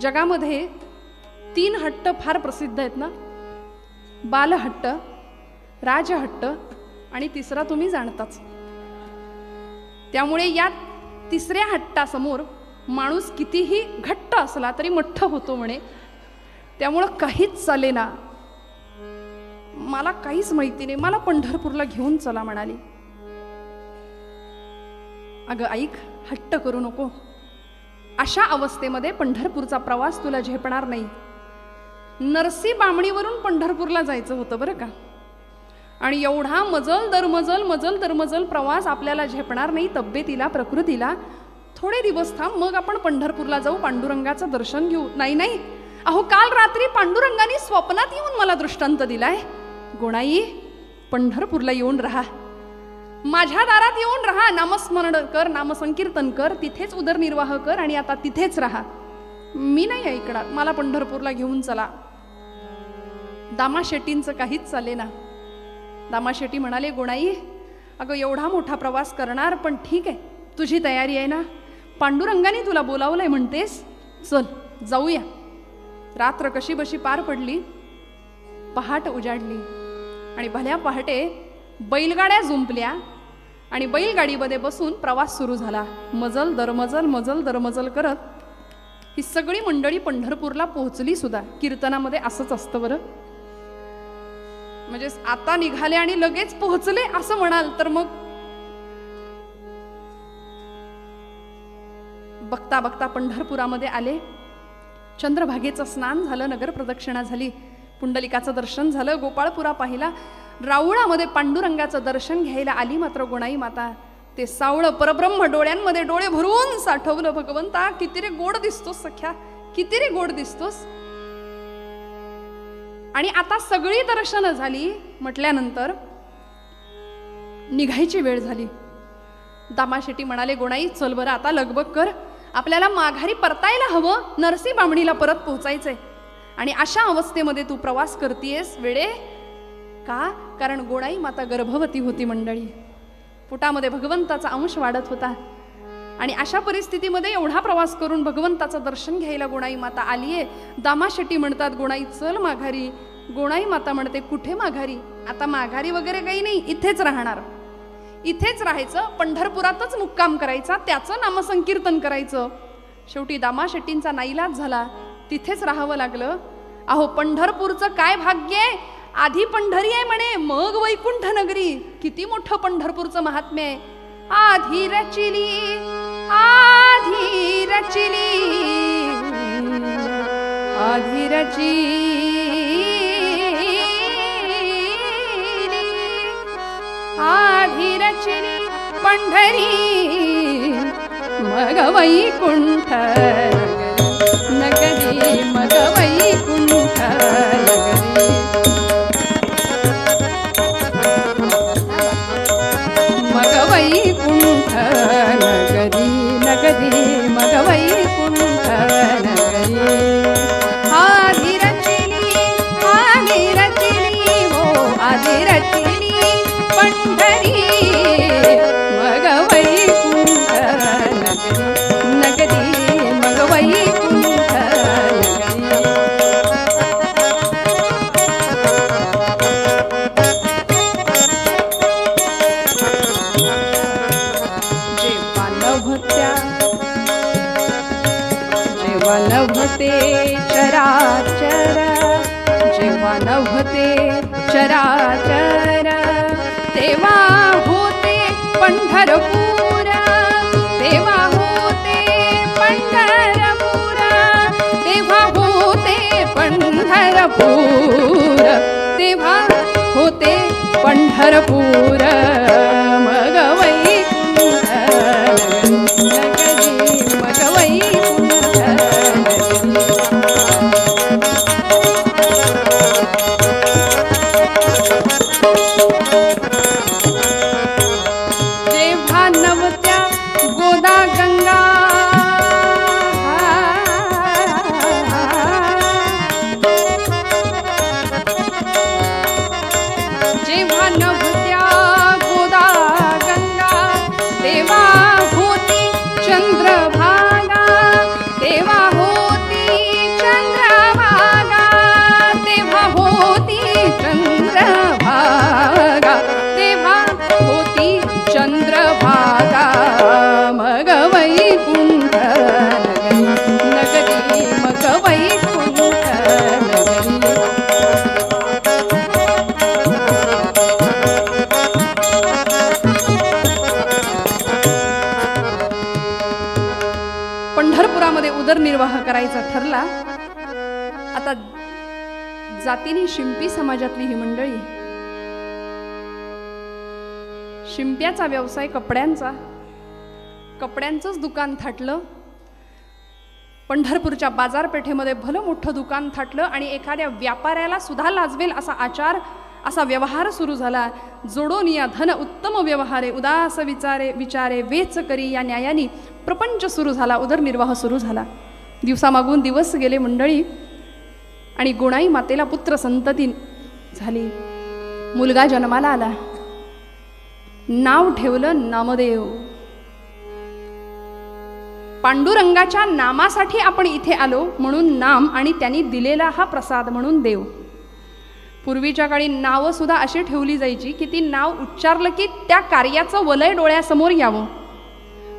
जगामध्ये 3 हट्ट फार प्रसिद्ध आहेत ना, बालहट्ट, राजहट्ट आणि तिसरा तुम्ही जाणताच. त्यामुळे या तिसऱ्या हट्टासमोर माणूस कितीही घट्ट असला तरी मठ्ठ होतो म्हणे. त्यामुळं काहीच चालेना, मला काहीच माहिती नाही, मला पंढरपूरला घेऊन चला म्हणाली. अगं ऐक, हट्ट करू नको. अशा अवस्थेमध्ये पंढरपूरचा प्रवास तुला झेपणार नाही. नरसी बामणीवरून पंढरपूरला जायचं होतं बरं का, आणि एवढा मजल दरमजल प्रवास आपल्याला झेपणार नाही. तब्येतीला, प्रकृतीला थोडे दिवस थांब, मग आपण पंढरपूरला जाऊ, पांडुरंगाचं दर्शन घेऊ. नाही नाही, अहो काल रात्री पांडुरंगाने स्वप्नात येऊन मला दृष्टांत दिलाय. गोणाई, पंढरपूरला येऊन राहा, माझ्या दारात येऊन राहा, नामस्मरण कर, नामसंकीर्तन कर, तिथेच उदरनिर्वाह कर आणि आता तिथेच राहा. मी नाही ऐकणार, मला पंढरपूरला घेऊन चला. दामा शेट्टींचं काहीच चाले ना. दामा शेट्टी म्हणाले, गोणाई अगं एवढा मोठा प्रवास करणार, पण ठीक आहे, तुझी तयारी आहे ना, पांडुरंगाने तुला बोलावलंय म्हणतेस, चल जाऊया. रात्र कशी बशी पार पडली, पहाट उजाडली आणि भल्या पहाटे बैलगाड्या जुंपल्या आणि बैलगाडीमध्ये बसून प्रवास सुरू झाला. मजल दरमजल करत ही सगळी मंडळी पंढरपूरला पोहोचली सुद्धा. कीर्तनामध्ये असंच असतं बरं, म्हणजे आता निघाले आणि लगेच पोहोचले असं म्हणाल तर मग बघता बघता पंढरपुरामध्ये आले. चंद्रभागेचं स्नान झालं, नगर प्रदक्षिणा झाली, पुंडलिकाचं दर्शन झालं, गोपाळपुरा पाहिला. राऊळामध्ये पांडुरंगाचं दर्शन घ्यायला आली मात्र गोणाई माता. ते सावळं परब्रह्म डोळ्यांमध्ये डोळे भरून साठवलं. भगवंता किती रे गोड दिसतोस सख्या, किती रे गोड दिसतोस. आणि आता सगळी दर्शनं झाली म्हटल्यानंतर निघायची वेळ झाली. दामा शेट्टी म्हणाले, गोणाई चल बरं आता लगबग कर, आपल्याला माघारी परतायला हवं, नरसी बामणीला परत पोहोचायचंय. आणि अशा अवस्थेमध्ये तू प्रवास करतेस वेडे का? कारण गोणाई माता गर्भवती होती मंडळी, पोटामध्ये भगवंताचा अंश वाढत होता. आणि अशा परिस्थितीमध्ये एवढा प्रवास करून भगवंताचं दर्शन घ्यायला गोणाई माता आलीये. दामा शेट्टी म्हणतात, गोणाई चल माघारी. गोणाई माता म्हणते, कुठे माघारी? आता माघारी वगैरे काही नाही, इथेच राहणार, इथेच राहायचं, पंढरपुरातच मुक्काम करायचा, त्याचं नामसंकीर्तन करायचं. शेवटी दामा शेट्टींचा नाईलाज झाला, तिथेच राहावं लागलं. अहो पंढरपूरचं काय भाग्य आहे, आधी पंढरी आहे म्हणे, मग वैकुंठ नगरी. किती मोठं पंढरपूरचं महात्म्य आहे. आधी रचिली आधी रचिली आधी रचिली आधी रचिली पंढरी, मग वैकुंठ नगरी, मग वैकुंठ नगरी. मग वैकुंठ नगरी, नगरी मग वैकुंठ नगरी. आधी रचिली हो आधी रचिली पंढरी, मग वैकुंठ नगरी, नगरी मग वैकुंठ नगरी. जेव्हा नभते चराचर, जेव्हा नभते चराचर, तेव्हा होते पंढरपूर, तेव्हा होते पंढरपूर, तेव्हा होते पंढरपूर, तेव्हा होते पंढरपूर. मग वैकुंठ नगरी, मग वैकुंठ नगरी. जेव्हा नव करायचा ठरला. आता जातीने शिंपी समाजातली ही मंडळी, शिंप्याचा व्यवसाय कपड्यांचंच दुकान थाटलं. पंढरपूरच्या बाजारपेठेमध्ये भलं मोठं दुकान थाटलं आणि एखाद्या व्यापाऱ्याला सुद्धा लाजवेल असा आचार, असा व्यवहार सुरू झाला. जोडोनिया धन उत्तम व्यवहारे, उदास विचारे वेच करी, या न्यायाने प्रपंच सुरू झाला, उदरनिर्वाह सुरू झाला. दिवसामागून दिवस गेले मंडळी आणि गोणाई मातेला पुत्र संतती झाली. मुलगा जन्माला आला. नाव ठेवलं नामदेव. पांडुरंगाच्या नामासाठी आपण इथे आलो म्हणून नाम, आणि त्यांनी दिलेला हा प्रसाद म्हणून देव. पूर्वीच्या काळी नावं सुद्धा अशी ठेवली जायची की ती नाव उच्चारलं की त्या कार्याचं वलय डोळ्यासमोर यावं.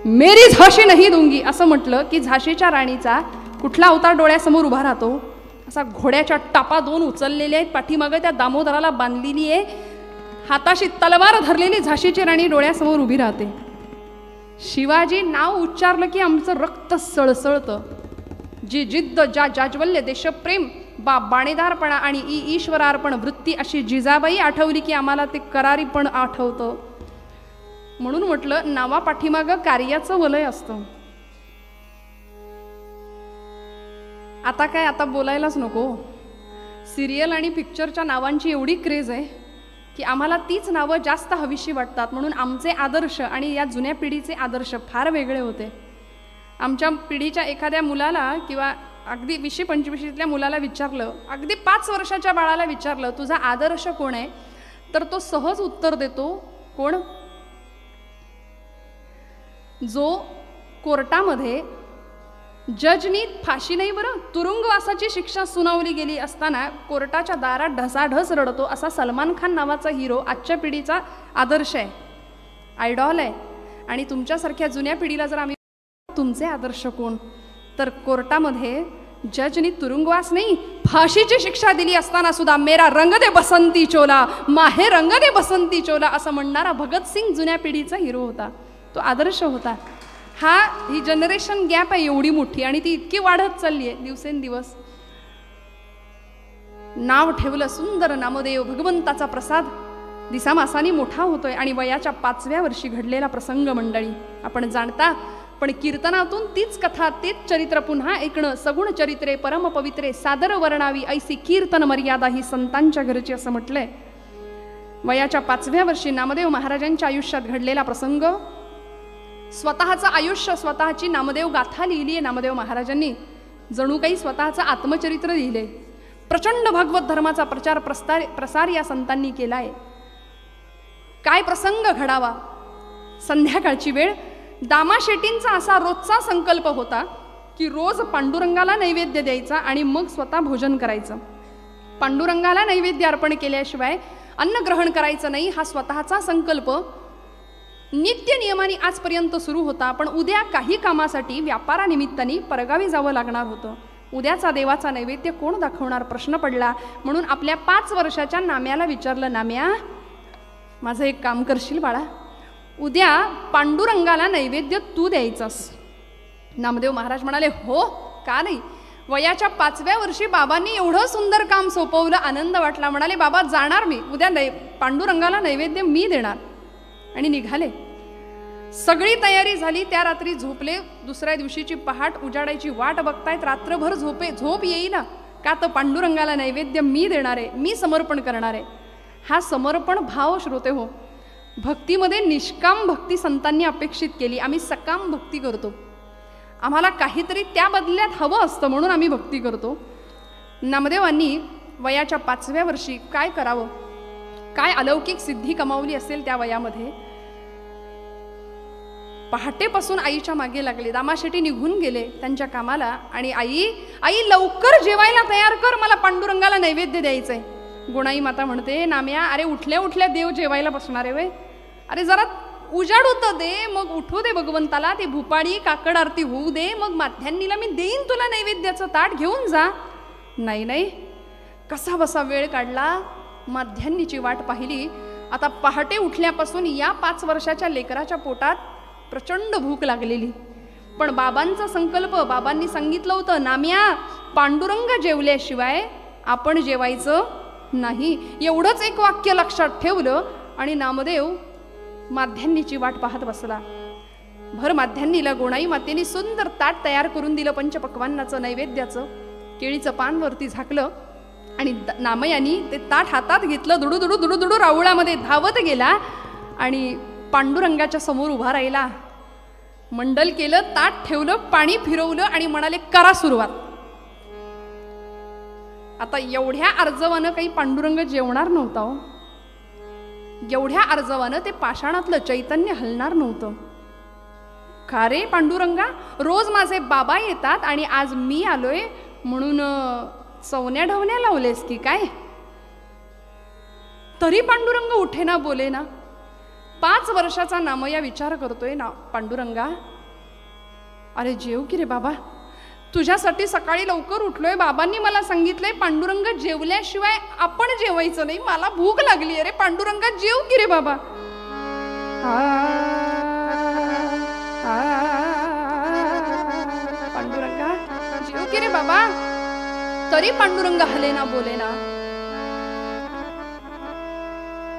मेरी झाशी नाही दूंगी असं म्हटलं की झाशीच्या राणीचा कुठला अवतार डोळ्यासमोर उभा राहतो? असा घोड्याच्या टापा 2 उचललेल्या आहेत, पाठीमागं त्या दामोदराला बांधलेली आहे, हाताशी तलवार धरलेली झाशीची राणी डोळ्यासमोर उभी राहते. शिवाजी नाव उच्चारलं की आमचं रक्त सळसळतं. जी जिद्द, ज्या जाज्वल्य, देशप्रेम, बाणेदारपणा आणि ईश्वरार्पण वृत्ती अशी जिजाबाई आठवली की आम्हाला ते करारी पण आठवतं. म्हणून म्हटलं नावा पाठीमागं कार्याचं वलय असतं. आता काय, आता बोलायलाच नको. सिरियल आणि पिक्चरच्या नावांची एवढी क्रेज आहे की आम्हाला तीच नावं जास्त हवीशी वाटतात. म्हणून आमचे आदर्श आणि या जुन्या पिढीचे आदर्श फार वेगळे होते. आमच्या पिढीच्या एखाद्या मुलाला किंवा अगदी 20-25 मुलाला विचारलं, अगदी 5 वर्षाच्या बाळाला विचारलं तुझा आदर्श कोण आहे, तर तो सहज उत्तर देतो, कोण? जो कोर्टामध्ये जजनी फाशी नाही बरं, तुरुंगवासाची शिक्षा सुनावली गेली असताना कोर्टाच्या दारात ढसाढस रडतो असा सलमान खान नावाचा हिरो आजच्या पिढीचा आदर्श आहे, आयडॉल आहे. आणि तुमच्यासारख्या जुन्या पिढीला जर आम्ही तुमचे आदर्श कोण, तर कोर्टामध्ये जजनी तुरुंगवास नाही फाशीची शिक्षा दिली असताना सुद्धा मेरा रंग दे बसंती चोला, माहे रंग दे बसंती चोला असं म्हणणारा भगतसिंग जुन्या पिढीचा हिरो होता. तो आदर्श होता. ही जनरेशन गॅप आहे एवढी मोठी आणि ती इतकी वाढत चालली आहे दिवसेंदिवस. नाव ठेवलं सुंदर नामदेव, भगवंताचा प्रसाद दिसामासानी मोठा होतोय. आणि वयाच्या 5व्या वर्षी घडलेला प्रसंग मंडळी आपण जाणता. पण कीर्तनातून तीच कथा, तेच चरित्र पुन्हा ऐकणं. सगुण चरित्रे परम पवित्रे सादर वर्णावी, ऐसी कीर्तन मर्यादा ही संतांच्या घरची असं म्हटलंय. वयाच्या 5व्या वर्षी नामदेव महाराजांच्या आयुष्यात घडलेला प्रसंग. स्वतःचं आयुष्य, स्वतःची नामदेव गाथा लिहिली आहे नामदेव महाराजांनी. जणू काही स्वतःचं आत्मचरित्र लिहिलंय. प्रचंड भागवत धर्माचा प्रसार या संतांनी केलाय. काय प्रसंग घडावा. संध्याकाळची वेळ. दामा शेट्टींचा असा रोजचा संकल्प होता की रोज पांडुरंगाला नैवेद्य द्यायचा आणि मग स्वतः भोजन करायचं. पांडुरंगाला नैवेद्य अर्पण केल्याशिवाय अन्न ग्रहण करायचं नाही, हा स्वतःचा संकल्प नित्य नियमाने आजपर्यंत सुरू होता. पण उद्या काही कामासाठी व्यापारानिमित्ताने परगावी जावं लागणार होतं. उद्याचा देवाचा नैवेद्य कोण दाखवणार प्रश्न पडला. म्हणून आपल्या 5 वर्षाच्या नाम्याला विचारलं, नाम्या माझं एक काम करशील बाळा, उद्या पांडुरंगाला नैवेद्य तू द्यायचंस. नामदेव महाराज म्हणाले, हो का नाही. वयाच्या 5व्या वर्षी बाबांनी एवढं सुंदर काम सोपवलं, आनंद वाटला. म्हणाले, बाबा जाणार मी उद्या, पांडुरंगाला नैवेद्य मी देणार. आणि निघाले. सगळी तयारी झाली. त्या रात्री झोपले. दुसऱ्या दिवशीची पहाट उजाडायची वाट बघतायत. रात्रभर झोप येईल का, तर पांडुरंगाला नैवेद्य मी देणार आहे, मी समर्पण करणार आहे. हा समर्पण भाव श्रोते हो, भक्तीमध्ये निष्काम भक्ती संतांनी अपेक्षित केली. आम्ही सकाम भक्ती करतो, आम्हाला काहीतरी त्या बदल्यात हवं असतं म्हणून आम्ही भक्ती करतो. नामदेवांनी वयाच्या 5व्या वर्षी काय करावं, काय अलौकिक सिद्धी कमावली असेल त्या वयामध्ये. पहाटेपासून आईच्या मागे लागले. दामा शेट्टी निघून गेले त्यांच्या कामाला. आणि आई लवकर जेवायला तयार कर, मला पांडुरंगाला नैवेद्य द्यायचंय. गुणाई माता म्हणते, नाम्या अरे उठल्या उठल्या देव जेवायला बसणार आहे वे, अरे जरा उजाड होतं दे, मग उठू दे भगवंताला, ती भूपाळी काकड आरती होऊ दे, मग माध्यान्नीला मी देईन तुला नैवेद्याचं ताट, घेऊन जा. नाही, कसा बसा वेळ काढला. माध्यान्नीची वाट पाहिली. आता पहाटे उठल्यापासून या 5 वर्षाच्या लेकराच्या पोटात प्रचंड भूक लागलेली. पण बाबांचा संकल्प, बाबांनी सांगितलं होतं, नाम्या पांडुरंग जेवल्याशिवाय आपण जेवायचं नाही. एवढंच एक वाक्य लक्षात ठेवलं आणि नामदेव माध्यान्नीची वाट पाहत बसला. भर माध्यान्नीला गोणाई मातेने सुंदर ताट तयार करून दिलं पंचपक्वान्नाचं, नैवेद्याचं. केळीचं पान वरती झाकलं आणि नामयानी ते ताट हातात घेतलं. दुडू दुडू राऊळामध्ये धावत गेला आणि पांडुरंगाच्या समोर उभा राहिला. मंडल केलं, ताट ठेवलं, पाणी फिरवलं आणि म्हणाले, करा सुरुवात. आता एवढ्या अर्जवानं काही पांडुरंग जेवणार नव्हता हो. एवढ्या अर्जवानं ते पाषाणातलं चैतन्य हलणार नव्हतं. का रे पांडुरंगा, रोज माझे बाबा येतात आणि आज मी आलोय म्हणून चवण्या ढवण्या लावलेस की काय? तरी पांडुरंग उठे ना बोले ना. 5 वर्षाचा नामया विचार करतोय ना, पांडुरंगा अरे जेव की रे बाबा, तुझ्यासाठी सकाळी लवकर उठलोय. बाबांनी मला सांगितलंय पांडुरंग जेवल्याशिवाय आपण जेवायचं नाही. मला भूक लागली. अरे पांडुरंगा जेव की रे बाबा. पांडुरंगा जेव की रे बाबा. तरी पांडुरंग हले ना बोले ना.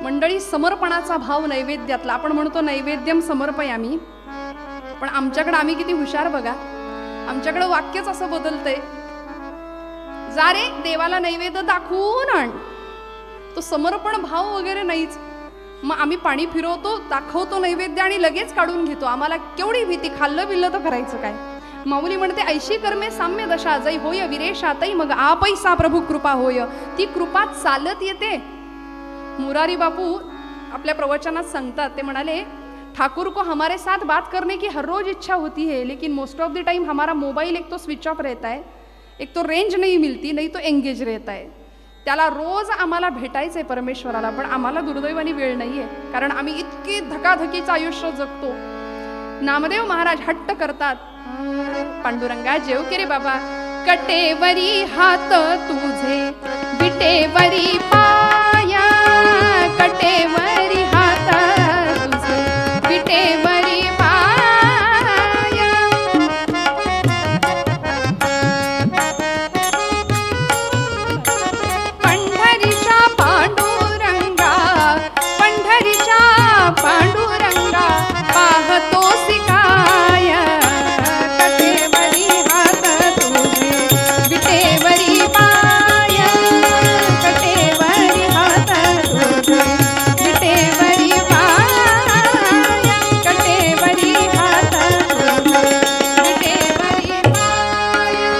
मंडळी, समर्पणाचा भाव नैवेद्यातला. आपण म्हणतो नैवेद्यम समर्पयामी, पण आमच्याकडे आम्ही किती हुशार बघा. आमच्याकडे वाक्यच असं बदलतंय, जा रे देवाला नैवेद्य दाखवून आण. तो समर्पण भाव वगैरे नाहीच. मग आम्ही पाणी फिरवतो, दाखवतो नैवेद्य आणि लगेच काढून घेतो. आम्हाला केवढी भीती, खाल्लं बिल्लं तर करायचं काय. माऊली म्हणते, ऐशी कर्मे साम्य दशा जै होय विरेशातई मग आपैसा प्रभू कृपा होय. ती कृपा चालत येते. मुरारी बापू आपल्या प्रवचनात सांगतात, ते म्हणाले, ठाकुर को हमारे साथ बात करने की हर रोज इच्छा होती है, लेकिन मोस्ट ऑफ द टाइम हमारा मोबाइल एक तो स्विच ऑफ रहता है, एक तो रेंज नहीं मिलती, नहीं तो एंगेज रहता है. त्याला रोज आम्हाला भेटायचं आहे परमेश्वराला, पण आम्हाला दुर्दैवानी वेळ नाही आहे, कारण आम्ही इतकी धकाधकीचं आयुष्य जगतो. नामदेव महाराज हट्ट करतात, पांडुरंगा जेव की रे बाबा. कटेवरी हात तुझे विटेवरी पाया, कटेवरी हात तुझे विटेवरी पाया. पंढरीच्या पांडुरंगा, पंढरीच्या पांडुरंगा पाहतोसी काय. कटेवरी हात तुझे विटेवरी पाया, कटेवरी हात तुझे विटेवरी पाया, कटेवरी हात तुझे विटेवरी पाया.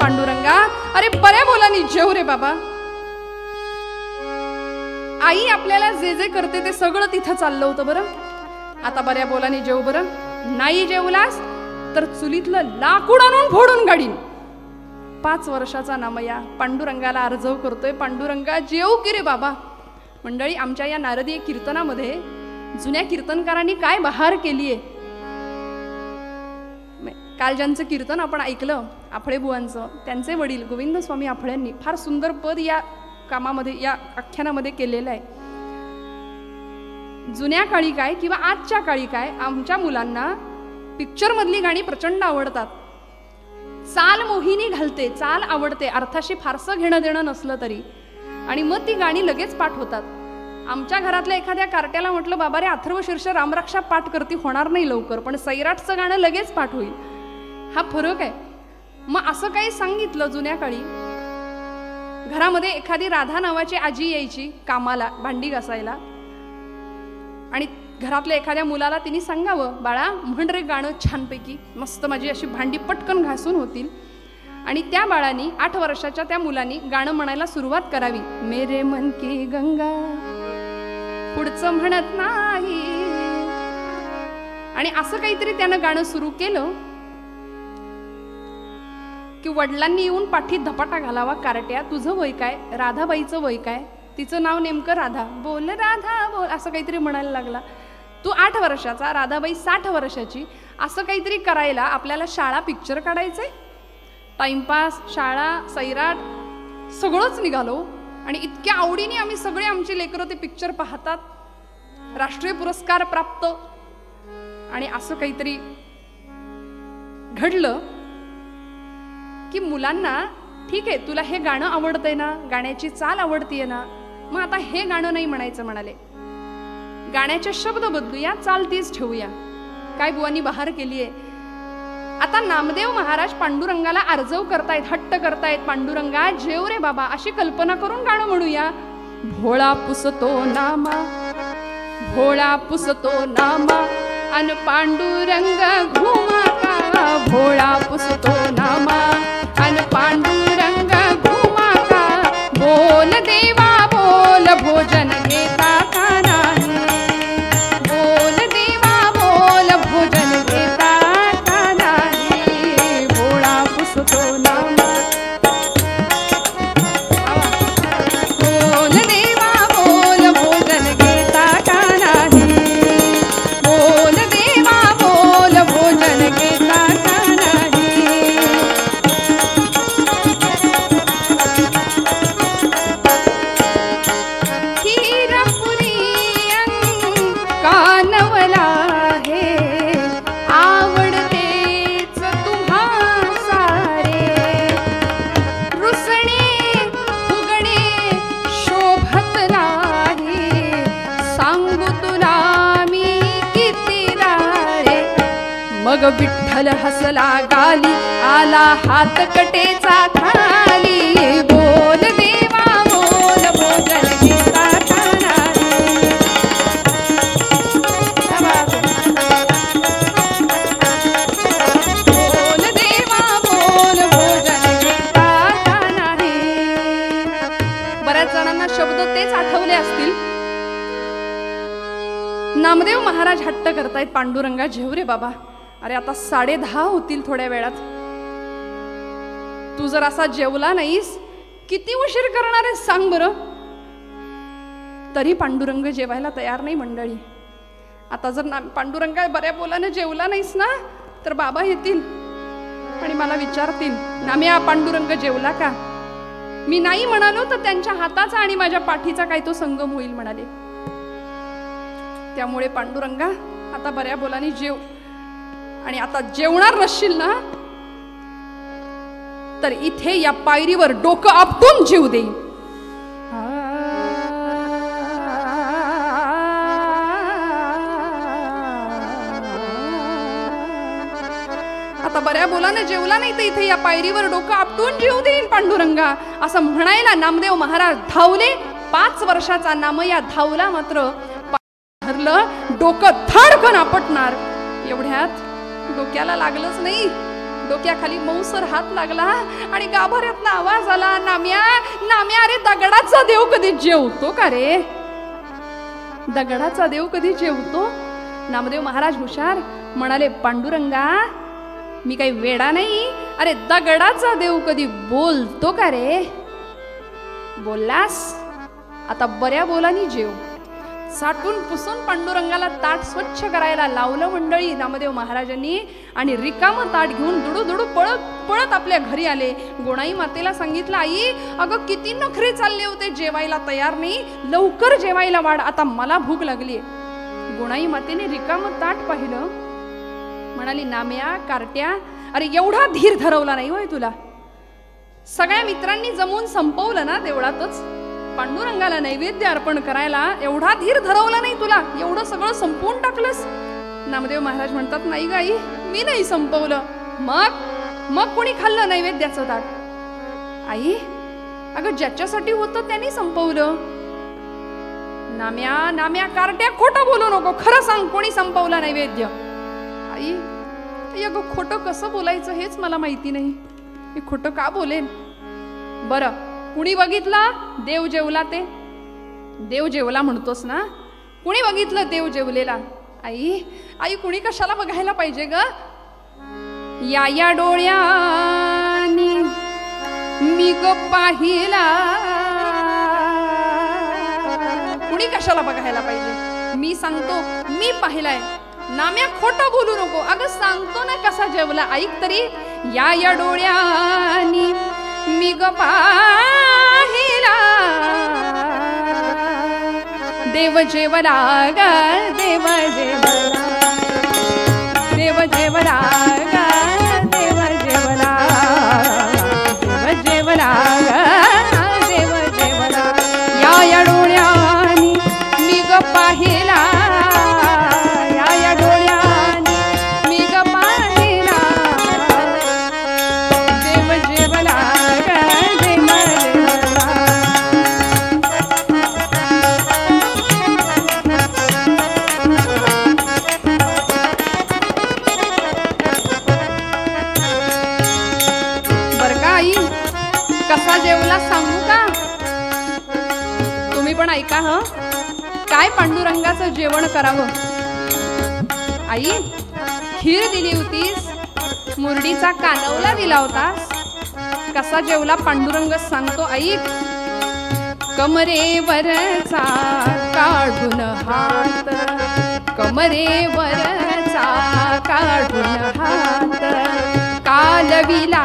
पांडुरंगा अरे बऱ्या बोलानी जेव रे बाबा. आई आपल्याला जे जे करते ते सगळं तिथं चाललं होतं बरं. आता बऱ्या बोलानी जेव बरं. नाही जेवलास तर चुलीतलं लाकूड आणून फोडून गाडीन. 5 वर्षाचा नामया पांडुरंगाला अर्जव करतोय, पांडुरंगा जेव की रे बाबा. मंडळी, आमच्या या नारदीय कीर्तनामध्ये जुन्या कीर्तनकारांनी काय बहार केलीये. काल ज्यांचं कीर्तन आपण ऐकलं आफळे बुवांचं, त्यांचे वडील गोविंद स्वामी आफळ्यांनी फार सुंदर पद या कामामध्ये, या आख्यानामध्ये केलेलं आहे. जुन्या काळी काय किंवा आजच्या काळी काय, आमच्या मुलांना पिक्चर मधली गाणी प्रचंड आवडतात. चाल मोहिनी घालते, चाल आवडते, अर्थाशी फारसं घेणं देणं नसलं तरी, आणि मग ती गाणी लगेच पाठ होतात. आमच्या घरातल्या एखाद्या कार्ट्याला म्हटलं, बाबा रे अथर्वशीर्ष रामरक्षा पाठ करती, होणार नाही लवकर, पण सैराटचं गाणं लगेच पाठ होईल. हा फरक आहे. मग असं काही सांगितलं जुन्या काळी, घरामध्ये एखादी राधा नावाची आजी यायची कामाला भांडी घासायला, आणि घरातल्या एखाद्या मुलाला तिने सांगावं, बाळा म्हण रे गाणं छानपैकी, मस्त माझी अशी भांडी पटकन घासून होतील. आणि त्या बाळानी 8 वर्षाच्या त्या मुलांनी गाणं म्हणायला सुरुवात करावी, मेरे मन की गंगा, पुढचं म्हणत नाही. आणि असं काहीतरी त्यानं गाणं सुरू केलं की वडिलांनी येऊन पाठीत धपाटा घालावा, कारट्या तुझं वय काय, राधाबाईचं वय काय, तिचं नाव नेमकं राधा, बोल राधा बोल, असं काहीतरी म्हणायला लागला. तू 8 वर्षाचा, राधाबाई 60 वर्षाची, असं काहीतरी करायला आपल्याला शाळा पिक्चर काढायचंय, टाइमपास, शाळा, सैराट सगळंच निघालो. आणि इतक्या आवडीने आम्ही सगळे, आमची लेकरं ते पिक्चर पाहतात, राष्ट्रीय पुरस्कार प्राप्त. आणि असं काहीतरी घडलं की मुलांना, ठीक आहे तुला हे गाणं आवडतंय ना, गाण्याची चाल आवडतीये ना, मग आता हे गाणं नाही म्हणायचं म्हणाले, गाण्याचे शब्द बदलूया, चाल तीच ठेवूया. काय बुवांनी बहार केलीये. आता नामदेव महाराज पांडुरंगाला आर्जव करतायत, हट्ट करतायत, पांडुरंगा जेव रे बाबा, अशी कल्पना करून गाणं म्हणूया. भोळा पुसतो नामा, भोळा पुसतो नामा, अन पांडुरंग घुमा का, भोळा पुसतो नामा, अन पांडुरंग घुमा का, बोल देवा बोल भोजन घेता का नाही, बोल देवा बोल भोजन घेता का नाही, भोळा पुसतो नामा, बोल देवा बोल भोजन घेता का नाही, बोल देवा बोल भोजन घेता का नाही. खीरपुरी कानवला हे आवडतेच तुम्हा सारे, रुसणे फुगणे शोभत नाही, सांगू तुला मी किती रे. मग विठ्ठल हसला गाली, आला हात कटेचा खाली, बोल देवा बोल भोजन घेता का नाही. बोल देवा बोल भोजन घेता का नाही. बऱ्याच जणांना शब्द तेच आठवले असतील. नामदेव महाराज हट्ट करतायत, पांडुरंगा जेव रे बाबा, अरे आता 10:30 होतील थोड्या वेळात, तू जर असा जेवला नाहीस किती उशीर करणार आहेस सांग बरं. तरी पांडुरंग जेवायला तयार नाही मंडळी. आता जर पांडुरंगा बऱ्या बोलाने जेवला नाहीस ना, तर बाबा येतील आणि मला विचारतील, नाम्या पांडुरंग जेवला का. मी नाही म्हणालो तर त्यांच्या हाताचा आणि माझ्या पाठीचा काय तो संगम होईल म्हणाले. त्यामुळे पांडुरंगा आता बऱ्या बोलाने जेव, आणि आता जेवणार नसशील ना तर इथे या पायरीवर डोकं आपटून जीव दे. आता बऱ्या बोलाने जेवला नाही तर इथे या पायरीवर डोकं आपटून जीव देईन पांडुरंगा, असं म्हणायला नामदेव महाराज धावले. 5 वर्षाचा नामया धावला, मात्र धरलं डोकं धडकन आपटणार. एवढ्यात डोक्याला लागलंच नाही, डोक्याखाली मऊसर हात लागला आणि गाभाऱ्यातनं आवाज आला, नाम्या नाम्या, अरे दगडाचा देव कधी जेवतो का रे, दगडाचा देव कधी जेवतो. नामदेव महाराज हुशार म्हणाले, पांडुरंगा मी काही वेडा नाही, अरे दगडाचा देव कधी बोलतो का रे. बोललास आता बऱ्या बोलानी जेव. साठून पुसून पांडुरंगाला ताट स्वच्छ करायला लावलं मंडळी नामदेव महाराजांनी, आणि रिकामं ताट घेऊन दुडू दुडू पळत पळत आपल्या घरी आले. गोणाई मातेला सांगितलं, आई अगं किती नखरे चालले होते, जेवायला तयार नाही, लवकर जेवायला वाढ, आता मला भूक लागली. गोणाई मातेने रिकामं ताट पाहिलं, म्हणाली, नाम्या कार्ट्या, अरे एवढा धीर धरवला नाही होय तुला. सगळ्या मित्रांनी जमून संपवलं ना देवळातच पांडुरंगाला नैवेद्य अर्पण करायला, एवढा धीर धरवला नाही तुला, एवढं सगळं संपवून टाकलंस. नामदेव महाराज म्हणतात, नाही गाई मी नाही संपवलं. मग कोणी खाल्लं नैवेद्याचं ताट. आई अगं ज्याच्यासाठी होतं त्यांनी संपवलं. नाम्या नाम्या कार्ट्या, खोटं बोलू नको, खरं सांग कोणी संपवला नैवेद्य. आई अगं खोटं कसं बोलायचं हेच मला माहिती नाही, मी खोटं का बोलेन. बरं कुणी बघितलं देव जेवला, ते देव जेवला म्हणतोस ना, कुणी बघितलं देव जेवलेला. आई कुणी कशाला बघायला पाहिजे ग. या डोळ्यानी मी ग पाहिला, कुणी कशाला बघायला पाहिजे. मी सांगतो मी पाहिलाय. नाम्या खोटं बोलू नको, अगं सांगतो ना कसा जेवला, ऐक तरी. या डोळ्यानी मी ग पाहिला, देव जेवला ग, देव जेवला, देव जेवला ग, कसा जेवला सांगू का? तुम्ही पण ऐका हं. काय पांडुरंगाचं जेवण करावं? आई, खीर दिली होतीस, मुरडीचा कानवला दिला होतास. कसा जेवला पांडुरंग सांगतो ऐक. कमरेवरचा काढून हात, कमरेवरचा काढून हात, कालविला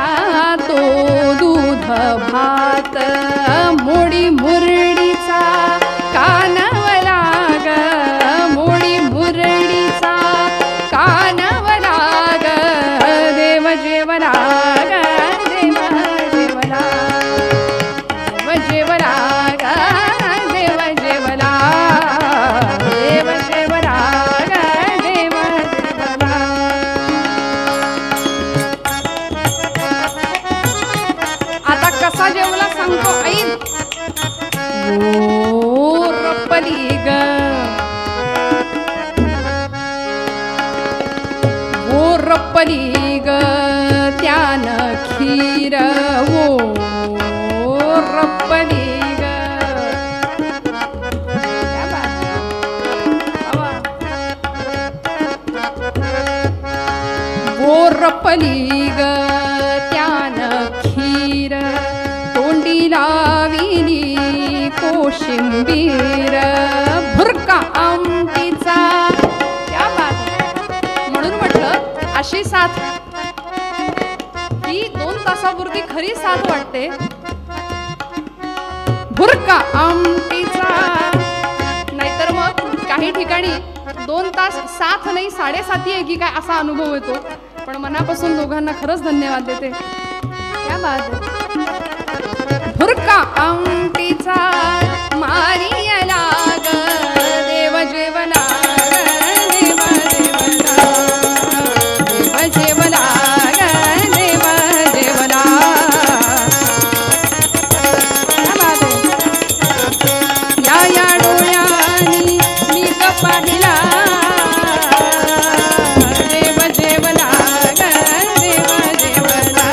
तो दूध भात, मोडी मुरडीचा कानवला ग, मोडी मुरडीचा कानवला ग, देव जेवला ग, देव जेवला, देव जेवला ग, देव जेवला, देव जेवला ग, देव जेवला. आता कसा जेवला सांगतो ऐक. ओ रप्पली ग, ओ रप्पली ग, त्यानं खीर ओ रप्पली ग. ओ रप्पली ग, त्यानं खीर, तोंडी लाविली कोशिंबीर, भुरका आमटीचा. क्या बात. म्हणून म्हटलं अशी साथ ही 2 तासापुरती खरी साथ वाटते. भुरका आमटीचा. नाहीतर मग काही ठिकाणी 2 तास साथ नाही 7.5 आहे की काय असा अनुभव येतो. पण मनापासून दोघांना खरंच धन्यवाद देते. क्या बात. भुरका आमटीचा मारियला ग, देव जेवला ग, देव जेवला, देव जेवला ग, देव जेवला. या या डोळ्यांनी मी पाहिला, देव जेवला ग, देव जेवला,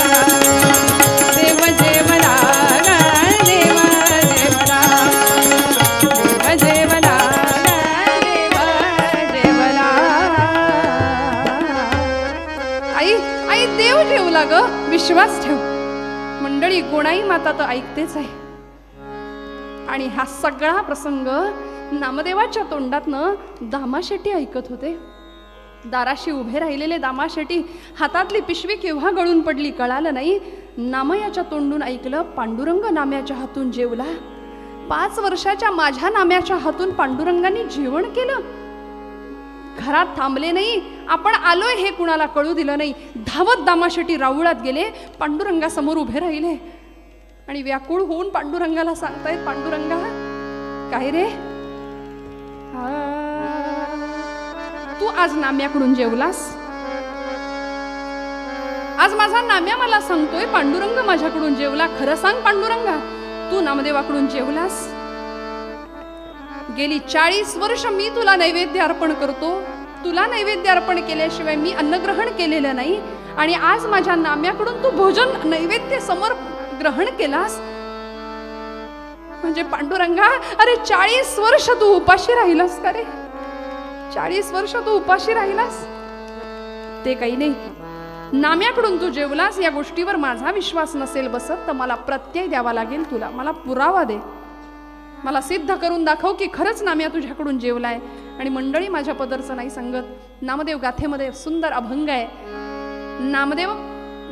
देव जेवला ग, देव जेवला, देव जेवला ग, देव जेवला. आई, आई देव जेवला ग, विश्वास ठेव. मंडळी, कोणाही माता तर ऐकतेच आहे. आणि हा सगळा प्रसंग नामदेवाच्या तोंडातनं दामाशेट्टी ऐकत होते. दाराशी उभे राहिलेले दामाशेट्टी हातातली पिशवी केव्हा गळून पडली कळालं नाही. नामयाच्या तोंडून ऐकलं, पांडुरंग नाम्याच्या हातून जेवला. 5 वर्षाच्या माझ्या नाम्याच्या हातून पांडुरंगाने जेवण केलं. घरात थांबले नाही, आपण आलोय हे कुणाला कळू दिलं नाही. धावत दामाशेट्टी राऊळात गेले, पांडुरंगासमोर उभे राहिले आणि व्याकुळ होऊन पांडुरंगाला सांगतायत, पांडुरंगा काय रे, तू आज नाम्याकडून जेवलास. आज माझा नाम्या मला सांगतोय पांडुरंग माझ्याकडून जेवला. खरं सांग पांडुरंगा, तू नामदेवाकडून जेवलास. गेली 40 वर्ष मी तुला नैवेद्य अर्पण करतो. तुला नैवेद्य अर्पण केल्याशिवाय मी अन्नग्रहण केलेलं नाही. आणि आज माझ्या नाम्याकडून तू भोजन नैवेद्य समोर ग्रहण केलास. म्हणजे पांडुरंगा, अरे 40 वर्ष तू उपाशी राहिलास का रे? 40 वर्ष तू उपाशी राहिलास. ते काही नाही, नाम्याकडून तू जेवलास या गोष्टीवर माझा विश्वास नसेल बसत तर मला प्रत्यय द्यावा लागेल तुला. मला पुरावा दे, मला सिद्ध करून दाखव की खरंच नाम्या तुझ्याकडून जेवलाय. आणि मंडळी माझ्या पदरचं नाही सांगत. नामदेव गाथेमध्ये सुंदर अभंग आहे. नामदेव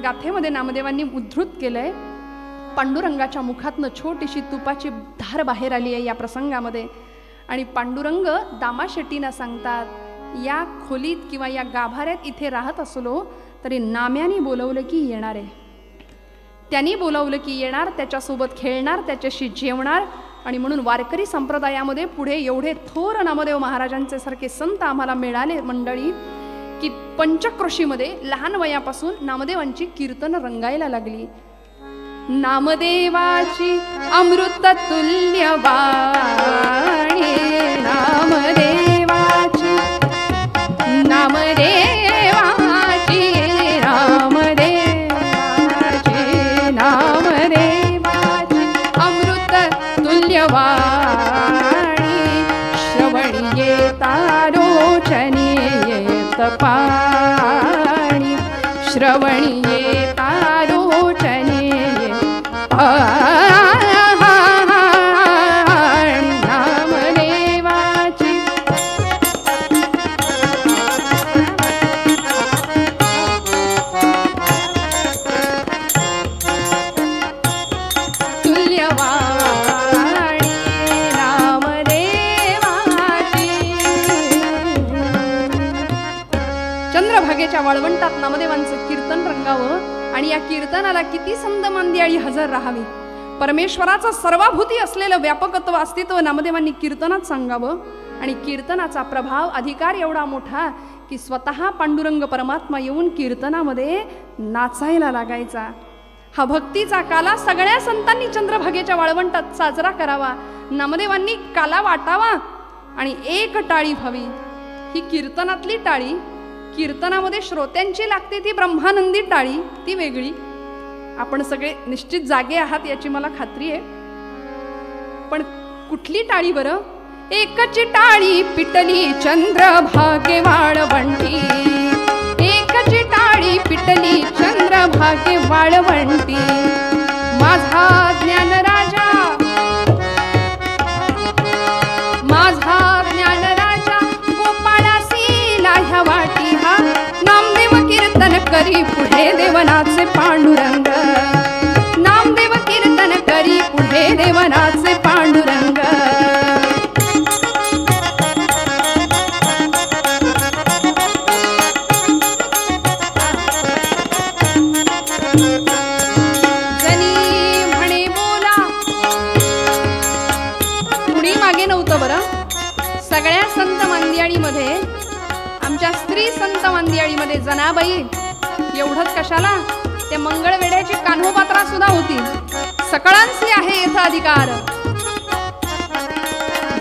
गाथेमध्ये नामदेवांनी उद्धृत केलंय, पांडुरंगाच्या मुखातनं छोटीशी तुपाची धार बाहेर आली आहे या प्रसंगामध्ये. आणि पांडुरंग दामाशेट्टींना सांगतात, या खोलीत किंवा या गाभाऱ्यात इथे राहत असलो तरी नाम्याने बोलवलं की येणार आहे. त्यांनी बोलवलं की येणार, त्याच्यासोबत खेळणार, त्याच्याशी जेवणार. आणि म्हणून वारकरी संप्रदायामध्ये पुढे एवढे थोर नामदेव महाराजांचे सारखे संत आम्हाला मिळाले मंडळी, की पंचक्रोशीमध्ये लहान वयापासून नामदेवांची कीर्तन रंगायला लागली. नामदेवाची अमृत तुल्य वाणी, नामदेवाची, नामदेवाची, नामदेवाची, नामदेवाची. तुल्यवाणी श्रवणी येता रोचनी येत पाणी श्रवणी येता रोचनी नामदेवाची तुल्यवाणी नामदेवाची. चंद्रभागेच्या वाळवंटात नामदेवांचं कीर्तन रंगावं आणि या कीर्तनाला किती संत मांदियाळी हजर राहावी. परमेश्वराचं सर्वाभूती असलेलं व्यापकत्व अस्तित्व नामदेवांनी कीर्तनात सांगावं आणि कीर्तनाचा प्रभाव अधिकार एवढा मोठा की स्वतः पांडुरंग परमात्मा येऊन कीर्तनामध्ये नाचायला लागायचा. हा भक्तीचा काला सगळ्या संतांनी चंद्रभागेच्या वाळवंटात साजरा करावा. नामदेवांनी काला वाटावा आणि एक टाळी व्हावी. ही कीर्तनातली टाळी, कीर्तनामध्ये श्रोत्यांची लागते ती ब्रह्मानंदी टाळी, ती वेगळी. आपण सगळे निश्चित जागे आहात याची मला खात्री आहे. पण कुठली टाळी बरं? एकची टाळी पिटली चंद्रभागे वाळवंटी, एकची टाळी पिटली चंद्रभागे वाळवंटी. माझा ज्ञान राजा, माझा ज्ञान राजा गोपाळासी लाह्या वाटी. हा नामदेव कीर्तन करी पुढे देवनाचे पांडुरंग, नामदेव कीर्तन करी पुढे देवनाचे पांडुरंग. जनी म्हणे बोला, कुणी मागे नव्हतं बरं. सगळ्या संत मांदियाळीमध्ये, आमच्या स्त्री संत मांदियाळीमध्ये जनाबाई एवढंच कशाला, ते मंगळवेड्याची कान्होपात्रा सुद्धा होती. सकळांशी आहे येथ अधिकार.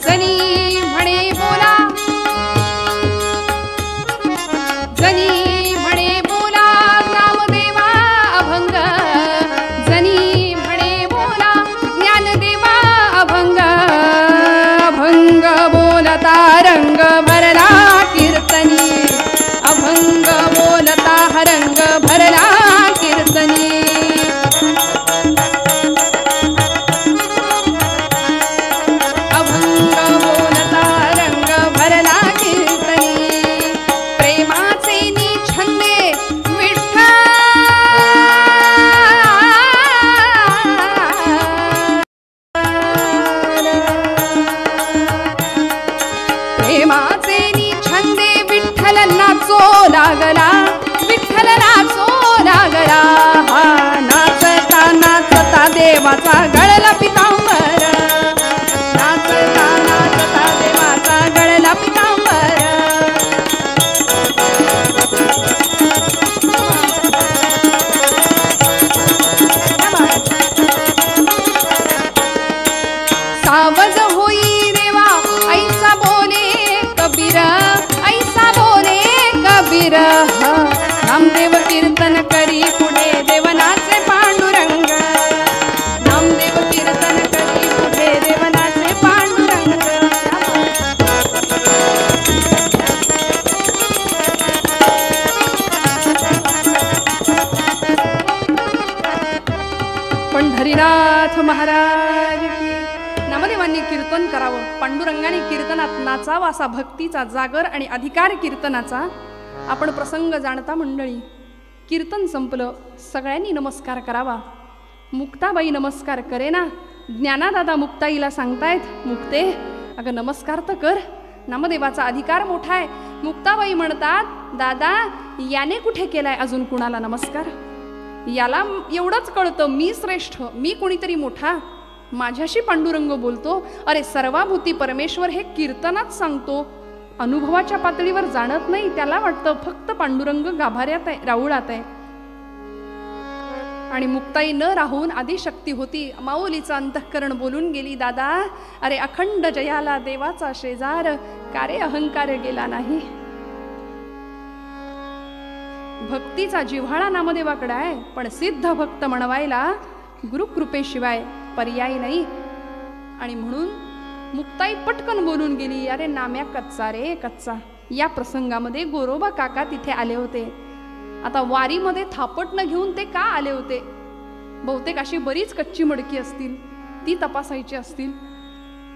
जनी म्हणे बोला, जनी म्हणे बोला नामदेवा अभंग, जनी म्हणे बोला ज्ञानदेवा अभंग. अभंग बोलता रंग भरला कीर्तनी, अभंग बोलता रंग भरला कीर्तनी. अभंग बोलता रंग भरला कीर्तनी. प्रेमाचे निछंदे विठ्ठल, प्रेमाचे निछंदे विठ्ठल नाचो लागला, विठ्ठल नाचो लागला. हा नाचता नाचता देवाचा गळला पितांबर, नाचता नाचता देवाचा गळला पितांबर. सावज होई देवा ऐसा बोले कबीर, ऐसा बोले कबीर. नामदेव कीर्तन करी पुढे देवनाचे पांडुरंग, नामदेव कीर्तन करी पुढे देवनाचे पांडुरंग. पंढरीनाथ महाराज की. नामदेवांनी कीर्तन करावं, पांडुरंगाने कीर्तनात नाचावा, असा भक्तीचा जागर आणि अधिकार कीर्तनाचा आपण प्रसंग जाणता मंडळी. कीर्तन संपलं, सगळ्यांनी नमस्कार करावा. मुक्ताबाई नमस्कार करे ना. ज्ञानादादा मुक्ताईला सांगतायत, मुक्ते अगं नमस्कार तर कर, नामदेवाचा अधिकार मोठा आहे. मुक्ताबाई म्हणतात, दादा याने कुठे केलाय अजून कुणाला नमस्कार? याला एवढंच कळतं मी श्रेष्ठ, मी कोणीतरी मोठा, माझ्याशी पांडुरंग बोलतो. अरे सर्वाभूती परमेश्वर हे कीर्तनात सांगतो, अनुभवाच्या पातळीवर जाणत नाही. त्याला वाटतं फक्त पांडुरंग गाभाऱ्यात आहे, राऊळात आहे. आणि मुक्ताई न राहून आदिशक्ती होती, माऊलीचं अंतःकरण बोलून गेली, दादा अरे अखंड जयाला देवाचा शेजार, कारे अहंकार गेला नाही. भक्तीचा जिव्हाळा नामदेवाकडे आहे, पण सिद्ध भक्त म्हणवायला गुरुकृपेशिवाय पर्याय नाही. आणि म्हणून मुक्ताई पटकन बोलून गेली, अरे नाम्या कच्चा रे कच्चा. या प्रसंगामध्ये गोरोबा काका तिथे आले होते. आता वारीमध्ये थापटणं घेऊन ते का आले होते? बहुतेक अशी बरीच कच्ची मडकी असतील, ती तपासायची असतील.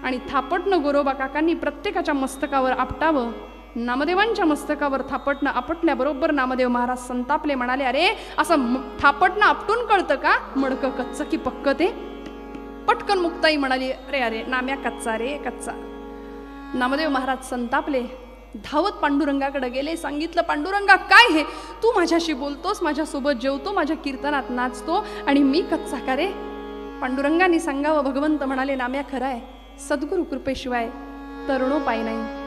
आणि थापटणं गोरोबा काकांनी प्रत्येकाच्या मस्तकावर आपटावं. नामदेवांच्या मस्तकावर थापटणं आपटल्याबरोबर नामदेव महाराज संतापले, म्हणाले, अरे असं थापटणं आपटून कळतं का मडकं कच्चं की पक्क ते? पटकन मुक्ताई म्हणाली, अरे अरे नाम्या कच्चा रे कच्चा. नामदेव महाराज संतापले, धावत पांडुरंगाकडे गेले. सांगितलं, पांडुरंगा काय हे? तू माझ्याशी बोलतोस, माझ्यासोबत जेवतो, माझ्या कीर्तनात नाचतो आणि मी कच्चा का रे? पांडुरंगाने सांगावं. भगवंत म्हणाले, नाम्या खरं आहे, सद्गुरु कृपेशिवाय तरुणोपाय नाही.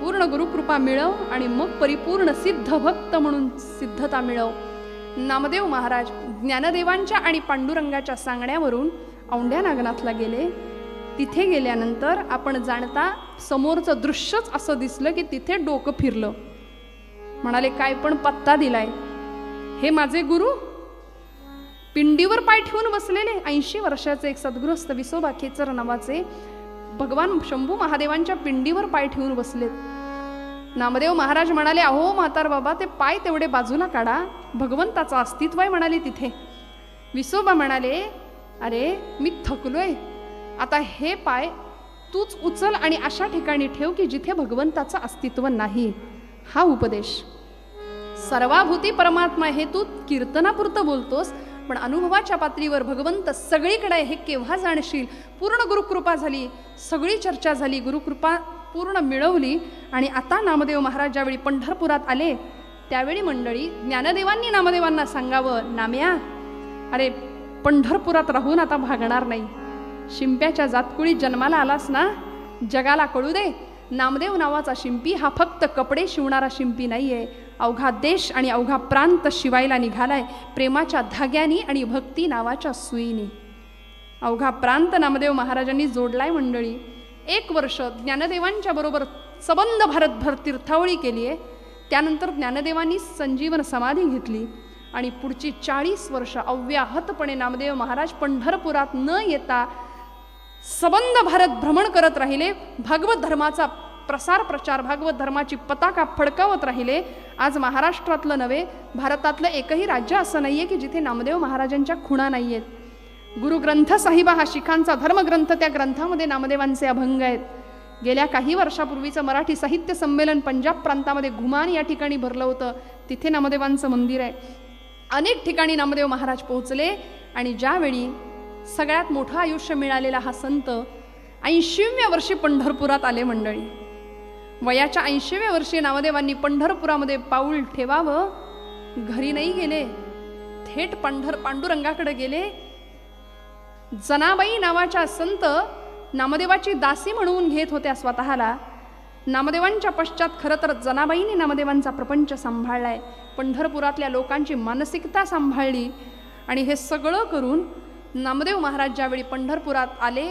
पूर्ण गुरुकृपा मिळव आणि मग परिपूर्ण सिद्ध भक्त म्हणून सिद्धता मिळव. नामदेव महाराज ज्ञानदेवांच्या आणि पांडुरंगाच्या सांगण्यावरून औंढ्या नागनाथला गेले. तिथे गेल्यानंतर आपण जाणता समोरचं दृश्यच असं दिसलं की तिथे डोकं फिरलं. म्हणाले, काय पण पत्ता दिलाय? हे माझे गुरु पिंडीवर पाय ठेवून बसलेले 80 वर्षाचे एक सद्गृहस्थ विसोबा खेचर नावाचे भगवान शंभू महादेवांच्या पिंडीवर पाय ठेवून बसलेत. नामदेव महाराज म्हणाले, अहो म्हातार बाबा, ते पाय तेवढे बाजूला काढा, भगवंताचं अस्तित्व आहे म्हणाले तिथे. विसोबा म्हणाले, अरे मी थकलोय, आता हे पाय तूच उचल आणि अशा ठिकाणी ठेव की जिथे भगवंताचं अस्तित्व नाही. हा उपदेश. सर्वाभूती परमात्मा हे तू कीर्तनापुरतं बोलतोस, पण अनुभवाच्या पातळीवर भगवंत सगळीकडे हे केव्हा जाणशील? पूर्ण गुरुकृपा झाली, सगळी चर्चा झाली, गुरुकृपा पूर्ण मिळवली. आणि आता नामदेव महाराज ज्यावेळी पंढरपुरात आले त्यावेळी मंडळी ज्ञानदेवांनी नामदेवांना सांगावं, नाम्या अरे पंढरपुरात राहून आता भागणार नाही. शिंप्याच्या जातकुळी जन्माला आलास ना, जगाला कळू दे, नामदेव नावाचा शिंपी हा फक्त कपडे शिवणारा शिंपी नाहीये, अवघा देश आणि अवघा प्रांत शिवायला निघालाय प्रेमाच्या धाग्यानी आणि भक्ती नावाच्या सुईनी. अवघा प्रांत नामदेव महाराजांनी जोडलाय मंडळी. 1 वर्ष ज्ञानदेवांच्या बरोबर सबंध भारतभर तीर्थावळी केली आहे. त्यानंतर ज्ञानदेवांनी संजीवन समाधी घेतली आणि पुढची 40 वर्ष अव्याहतपणे नामदेव महाराज पंढरपुरात न येता सबंध भारत भ्रमण करत राहिले. भागवत धर्माचा प्रसार प्रचार, भागवत धर्माची पताका फडकावत राहिले. आज महाराष्ट्रातलं नव्हे, भारतातलं एकही राज्य असं नाहीये की जिथे नामदेव महाराजांच्या खुणा नाही आहेत. गुरुग्रंथ साहिबा हा शिखांचा धर्मग्रंथ, त्या ग्रंथामध्ये नामदेवांचे अभंग आहेत. गेल्या काही वर्षापूर्वीचं मराठी साहित्य संमेलन पंजाब प्रांतामध्ये घुमान या ठिकाणी भरलं होतं. तिथे नामदेवांचं मंदिर आहे. अनेक ठिकाणी नामदेव महाराज पोहोचले आणि ज्यावेळी सगळ्यात मोठं आयुष्य मिळालेला हा संत 80व्या वर्षी पंढरपुरात आले मंडळी. वयाच्या 80व्या वर्षी नामदेवांनी पंढरपुरामध्ये पाऊल ठेवावं, घरी नाही गेले, थेट पांडुरंगाकडे गेले. जनाबाई नावाच्या संत नामदेवाची दासी म्हणून घेत होत्या स्वतःला. नामदेवांच्या पश्चात खरं तर जनाबाईंनी नामदेवांचा प्रपंच सांभाळलाय, पंढरपुरातल्या लोकांची मानसिकता सांभाळली. आणि हे सगळं करून नामदेव महाराज ज्यावेळी पंढरपुरात आले,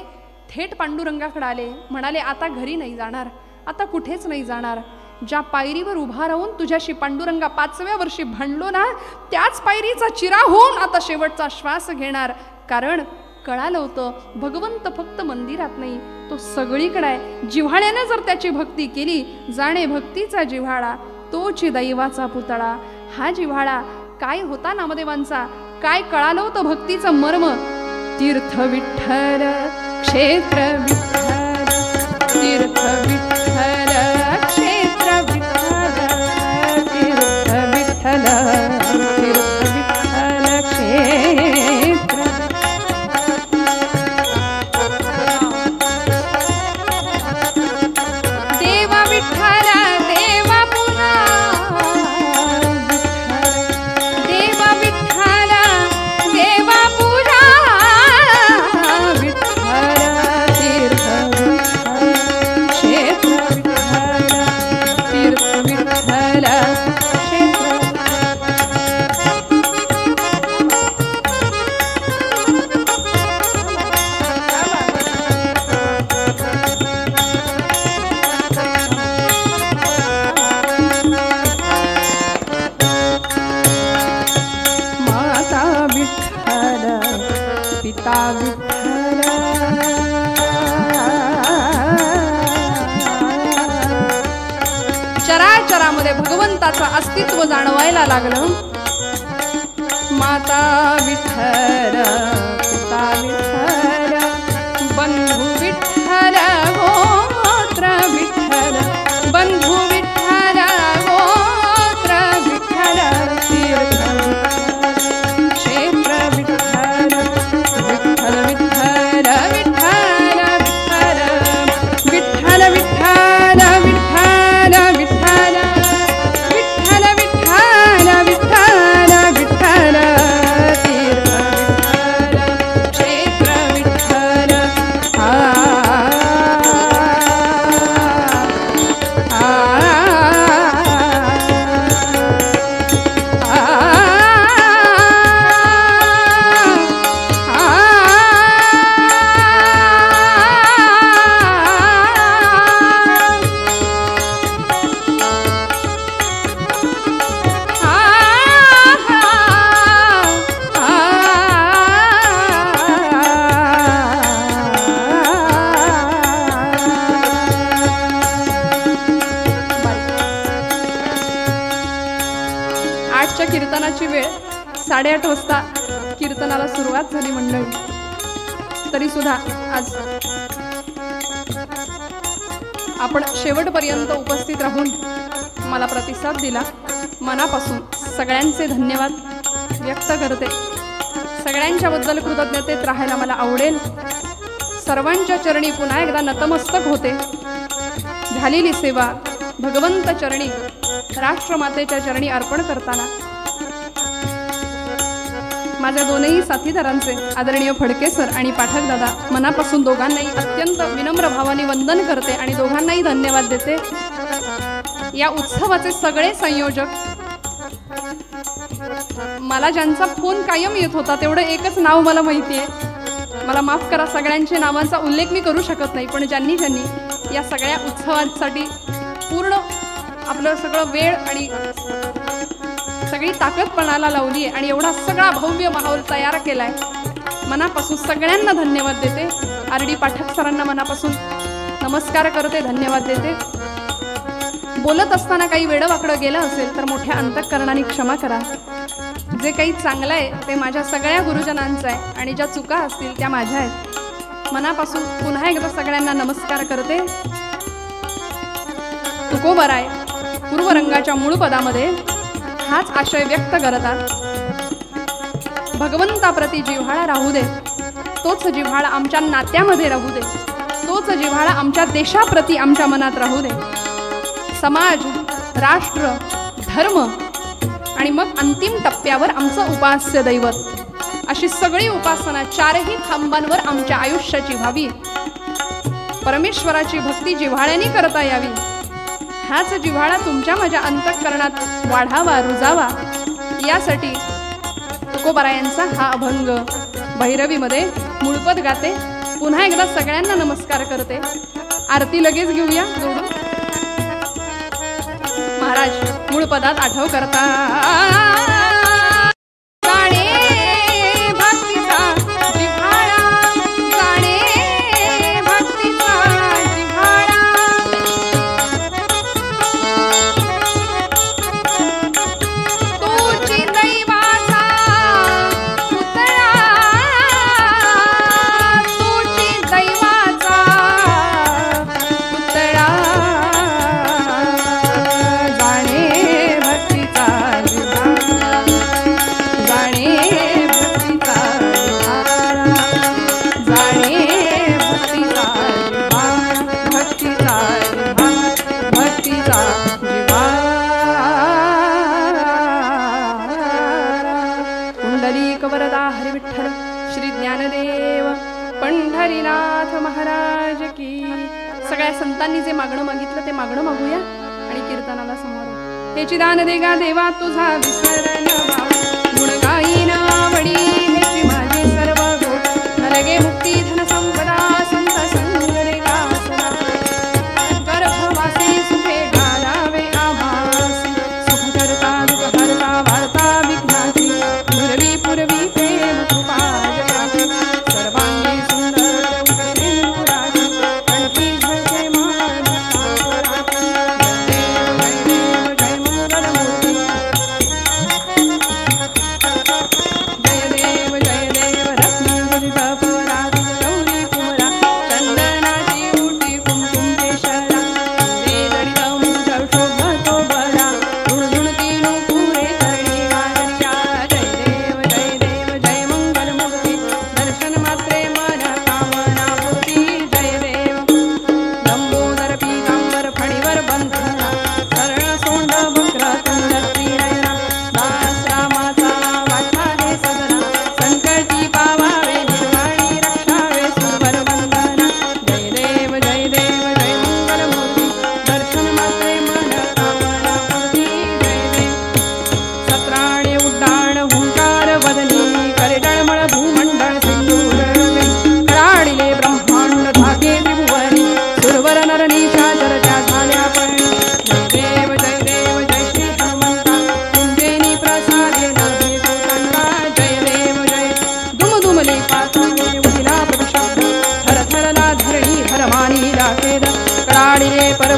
थेट पांडुरंगाकडे आले. म्हणाले, आता घरी नाही जाणार, आता कुठेच नाही जाणार. ज्या पायरीवर उभा राहून तुझ्याशी पांडुरंगा 5व्या वर्षी भांडलो ना, त्याच पायरीचा चिरा होऊन आता शेवटचा श्वास घेणार. कारण कळालं होतं भगवंत फक्त मंदिरात नाही, तो सगळीकडे आहे. जिव्हाळ्याने जर त्याची भक्ती केली, जाणे भक्तीचा जिव्हाळा तोची दैवाचा पुतळा. हा जिव्हाळा काय होता नामदेवांचा? काय कळालं होतं भक्तीचं मर्म? तीर्थ विठ्ठल, क्षेत्र विठ्ठल, तीर्थ विठ्ठल, क्षेत्र विठ्ठल, तीर्थ विठ्ठल, तीर्थ विठ्ठल, क्षेत्र. देवा विठ्ठल, देवा पुरा, देवा विठ्ठल, देवा पुरा, विठ्ठल, तीर्थ विठ्ठल, क्षेत्र विठ्ठल, तीर्थ विठ्ठल, क्षेत्र. माता विठ्ठल, पिता विठ्ठल, भगवंताचं अस्तित्व जाणवायला लागलं. माता विठ्ठल, पिता विठ्ठल, बंधू विठ्ठल, गोत्र विठ्ठल, बंधू विठ्ठल, गोत्र विठ्ठल, तीर्थ क्षेत्र विठ्ठल, विठ्ठल विठ्ठल विठ्ठल विठ्ठल विठ्ठल विठ्ठल विठ्ठल विठ्ठल विठ्ठल विठ्ठल विठ्ठल विठ्ठल तीर्थ विठ्ठल क्षेत्र विठ्ठल. आठच्या कीर्तनाची वेळ 8:30 वाजता कीर्तनाला सुरुवात झाली मंडळी. तरी सुद्धा आज आपण शेवटपर्यंत उपस्थित राहून मला प्रतिसाद दिला. मनापासून सगळ्यांचे धन्यवाद व्यक्त करते. सगळ्यांच्या बद्दल कृतज्ञतेत राहायला मला आवडेल. सर्वांच्या चरणी पुन्हा एकदा नतमस्तक होते. झालेली सेवा भगवंत चरणी, राष्ट्रमातेच्या चरणी अर्पण करताना माझ्या दोनही साथीदारांचे आदरणीय फडके सर आणि पाठक दादा मनापासून दोघांनाही अत्यंत विनम्र भावाने वंदन करते आणि दोघांनाही धन्यवाद देते. या उत्सवाचे सगळे संयोजक, मला ज्यांचा फोन कायम येत होता तेवढं एकच नाव मला माहिती आहे. मला माफ करा, सगळ्यांच्या नावांचा उल्लेख मी करू शकत नाही, पण ज्यांनी ज्यांनी या सगळ्या उत्सवांसाठी पूर्ण आपलं सगळं वेळ आणि सगळी ताकद पणाला लावली आहे आणि एवढा सगळा भव्य माहोल तयार केलाय, मनापासून सगळ्यांना धन्यवाद देते. RD पाठक सरांना मनापासून नमस्कार करते, धन्यवाद देते. बोलत असताना काही वेडवाकडं गेलं असेल तर मोठ्या अंतःकरणाने क्षमा करा. जे काही चांगलं आहे ते माझ्या सगळ्या गुरुजनांचं आहे आणि ज्या चुका असतील त्या माझ्या आहेत. मनापासून पुन्हा एकदा सगळ्यांना नमस्कार करते. तुकोबराय पूर्वरंगाच्या मूळ पदामध्ये हाच आशय व्यक्त करतात. भगवंताप्रती जिव्हाळा राहू दे, तोच जिव्हाळा आमच्या नात्यामध्ये राहू दे, तोच जिव्हाळा आमच्या देशाप्रती आमच्या मनात राहू दे. समाज, राष्ट्र, धर्म आणि मग अंतिम टप्प्यावर आमचं उपास्य दैवत, अशी सगळी उपासना चारही खांबांवर आमच्या आयुष्याची व्हावी. परमेश्वराची भक्ती जिव्हाळ्याने करता यावी. हाच जिव्हाळा तुमच्या माझ्या अंतःकरणात वाढावा, रुजावा, यासाठी तुकोबारायांचा हा अभंग भैरवीमध्ये मूळपद गाते. पुन्हा एकदा सगळ्यांना नमस्कार करते. आरती लगेच घेऊया जोडून. महाराज मूळपदात आठव करता. श्री ज्ञानदेव पंढरीनाथ महाराज की. सगळ्या संतांनी जे मागणं मागितलं ते मागणं मागूया आणि कीर्तनाला समोर. हे चिदान देगा देवा तुझा विसरण भाव, गुण गायीन आवडी हेची माझी सर्व गोड. नरगे मुक्ती धन संपदा संत संग देगा सदा. गर्भवासी सुखे घालावे आभासी, सुख करता दुःख हरता वार्ता विघ्नाची. पुरवी पुरवी प्रेम कृपा सर्वांगी सुंदर मुरारी. कणकी झळके मान जय देव जय देव जय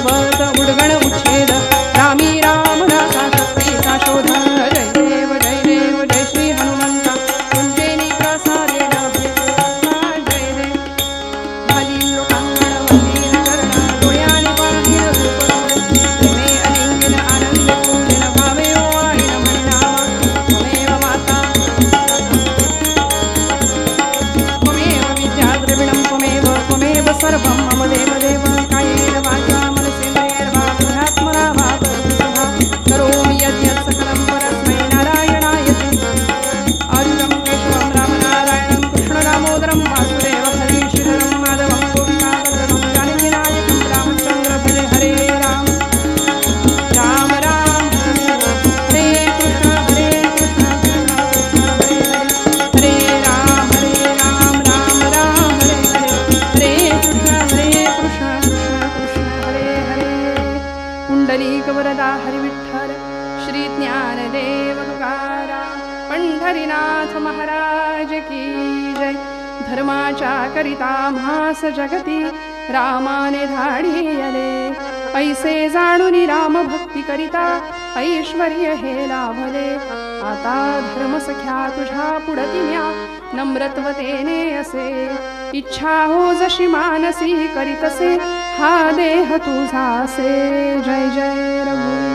पर्वत उडगण उच्छेद रामी रामदासा शक्तीचा शोध जय देव जय श्री हनुमंता कुंजेनी प्रसादेन जय देव खाली लोकांगण वंदीन चरण डोळ्याने पाहिल रूप प्रेमे अलिंगन आनंद पूजन भावे ओवाळीन म्हणणावा त्वमेव माता त्वमेव विद्या द्रविणं त्वमेव सर्वं मम देव देव कायेन वाचा मनसेन्द्रियैर्वा बुद्ध्यात्मना वा परमसुधा करोमि यद्यत् सकलं परस्मै नारायणायति आरुरं केशवं रामनारायणं कृष्णदामोदरं वासुदेव हरे श्रीधरं माधवं गोपिकावल्लभं जानकीनायकं रामचन्द्र भजे हरे राम राम राम हरे कृष्ण हरे कृष्ण हरे हरे राम राम राम हरे हरे कृष्ण कृष्ण हरे हरे पुंडलीक वरदा हरी विठ्ठल श्री ज्ञानदेव तुकाराम पंढरीनाथ महाराज की जय धर्माच्या करिता म्हास जगती रामाने धाडियले ऐसे जाणूनी राम भक्ती करिता ऐश्वर्य हे लाभले आता धर्मसख्या तुझ्या पुढतिन्या नम्रत्वतेने असे इच्छा हो जशी मानसी करीतसे हा देह तुझासे जय जय रघु